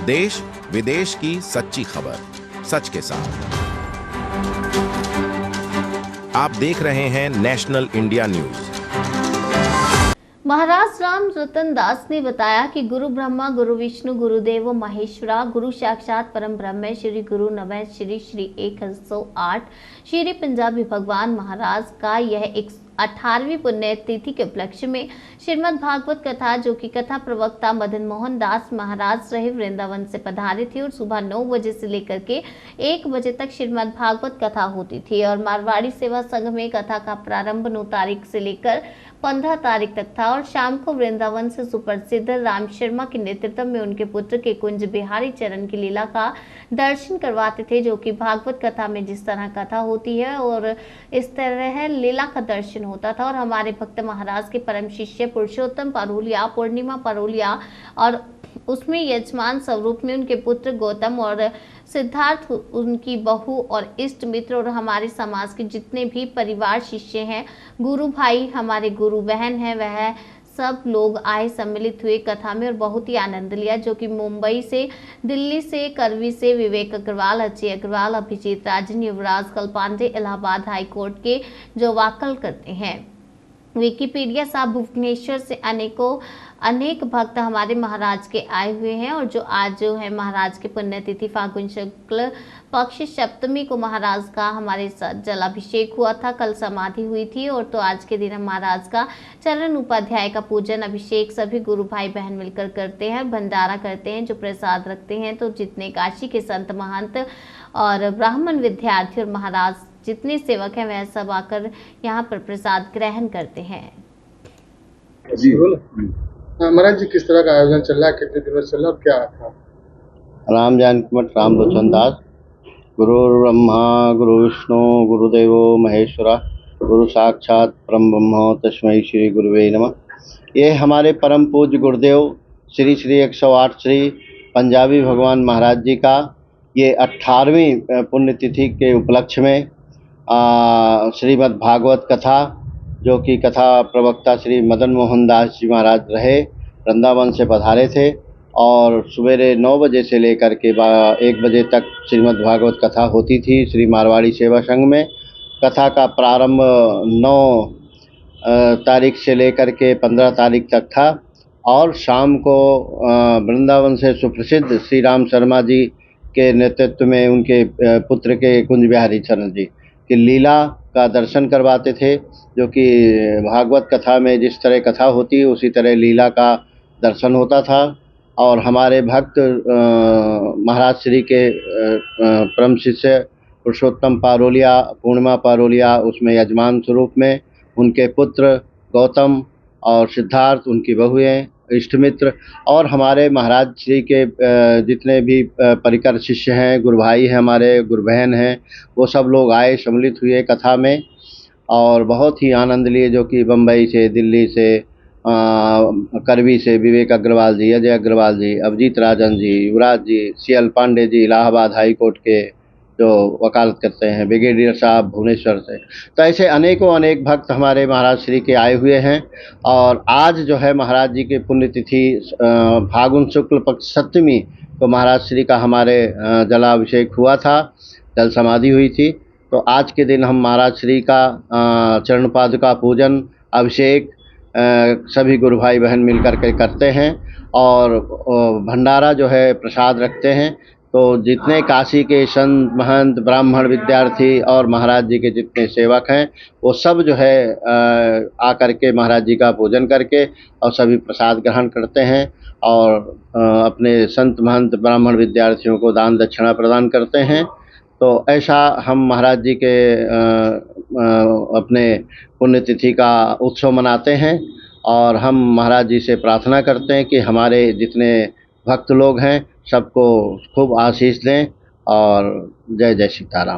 देश विदेश की सच्ची खबर सच के साथ। आप देख रहे हैं नेशनल इंडिया न्यूज। महाराज राम रतन दास ने बताया कि गुरु ब्रह्मा गुरु विष्णु गुरुदेव महेश्वरा गुरु साक्षात परम ब्रह्म श्री गुरु नवै श्री 108 श्री पंजाबी भगवान महाराज का यह 18वीं पुण्यतिथि के उपलक्ष्य में श्रीमद् भागवत कथा, जो कि कथा प्रवक्ता मदन मोहन दास महाराज रहे वृंदावन से पधारे थे और सुबह 9 बजे से लेकर के 1 बजे तक श्रीमद् भागवत कथा होती थी और मारवाड़ी सेवा संघ में कथा का प्रारंभ 9 तारीख से लेकर 15 तारीख तक था और शाम को वृंदावन से सुप्रसिद्ध राम शर्मा के नेतृत्व में उनके पुत्र के कुंज बिहारी चरण की लीला का दर्शन करवाते थे, जो कि भागवत कथा में जिस तरह कथा होती है और इस तरह लीला का दर्शन होता था। और हमारे भक्त महाराज के परम शिष्य पुरुषोत्तम पारोलिया, पूर्णिमा पारोलिया और उसमें यजमान स्वरूप में उनके पुत्र गौतम और सिद्धार्थ, उनकी बहू और इष्ट मित्र और हमारे समाज के जितने भी परिवार शिष्य हैं, गुरु भाई, हमारे गुरु बहन हैं, वह सब लोग आए, सम्मिलित हुए कथा में और बहुत ही आनंद लिया। जो कि मुंबई से, दिल्ली से, करवी से विवेक अग्रवाल, अजय अग्रवाल, अभिजीत राजन, युवराज कल पांडे, इलाहाबाद हाई कोर्ट के जो वाकल करते हैं, विकिपीडिया साहब, भुवनेश्वर से अनेक भक्त हमारे महाराज के आए हुए हैं। और जो आज जो है महाराज की पुण्यतिथि फागुन शुक्ल पक्ष सप्तमी को महाराज का हमारे साथ जलाभिषेक हुआ था, कल समाधि हुई थी और तो आज के दिन हम महाराज का चरण उपाध्याय का पूजन अभिषेक सभी गुरु भाई बहन मिलकर करते हैं, भंडारा करते हैं, जो प्रसाद रखते हैं। तो जितने काशी के संत महंत और ब्राह्मण विद्यार्थी और महाराज जितने सेवक हैं वह सब आकर यहाँ पर प्रसाद ग्रहण करते हैं। जी महाराज जी, किस तरह का आयोजन चल रहा है, कितने दिनों से चल रहा है और क्या था? राम जानकी मठ राम लोचन दास, गुरु ब्रह्मा गुरु विष्णु गुरुदेवो महेश्वरा गुरु साक्षात परम ब्रह्म तस्मै श्री गुरुवे नमः। ये हमारे परम पूज्य गुरुदेव श्री 108 श्री पंजाबी भगवान महाराज जी का ये 18वीं पुण्यतिथि के उपलक्ष्य में श्रीमद् भागवत कथा, जो कि कथा प्रवक्ता श्री मदन मोहन दास जी महाराज रहे, वृंदावन से पधारे थे और सवेरे 9 बजे से लेकर के 1 बजे तक श्रीमद् भागवत कथा होती थी श्री मारवाड़ी सेवा संघ में। कथा का प्रारंभ 9 तारीख से लेकर के 15 तारीख तक था और शाम को वृंदावन से सुप्रसिद्ध श्री राम शर्मा जी के नेतृत्व में उनके पुत्र के कुंज बिहारी चरण जी की लीला का दर्शन करवाते थे, जो कि भागवत कथा में जिस तरह कथा होती है उसी तरह लीला का दर्शन होता था। और हमारे भक्त महाराज श्री के परम शिष्य पुरुषोत्तम पारोलिया, पूर्णिमा पारोलिया, उसमें यजमान स्वरूप में उनके पुत्र गौतम और सिद्धार्थ, उनकी बहुएं, इष्ट मित्र और हमारे महाराज श्री के जितने भी परिकर शिष्य हैं, गुरु भाई हैं, हमारे गुरु बहन हैं, वो सब लोग आए, सम्मिलित हुए कथा में और बहुत ही आनंद लिए। जो कि बम्बई से, दिल्ली से, करवी से विवेक अग्रवाल जी, अजय अग्रवाल जी, अभिजीत राजन जी, युवराज जी, CL Pandey ji, Allahabad high court के जो वकालत करते हैं, ब्रिगेडियर साहब भुवनेश्वर से। तो ऐसे अनेक भक्त हमारे महाराज श्री के आए हुए हैं। और आज जो है महाराज जी की पुण्यतिथि फागुन शुक्ल पक्ष सप्तमी को महाराज श्री का हमारे जलाभिषेक हुआ था, जल समाधि हुई थी। तो आज के दिन हम महाराज श्री का चरण पादुका पूजन अभिषेक सभी गुरु भाई बहन मिलकर के करते हैं और भंडारा जो है प्रसाद रखते हैं। तो जितने काशी के संत महंत ब्राह्मण विद्यार्थी और महाराज जी के जितने सेवक हैं वो सब जो है आकर के महाराज जी का पूजन करके और सभी प्रसाद ग्रहण करते हैं और अपने संत महंत ब्राह्मण विद्यार्थियों को दान दक्षिणा प्रदान करते हैं। तो ऐसा हम महाराज जी के अपने पुण्यतिथि का उत्सव मनाते हैं और हम महाराज जी से प्रार्थना करते हैं कि हमारे जितने भक्त लोग हैं सबको खूब आशीष दें और जय जय सीताराम।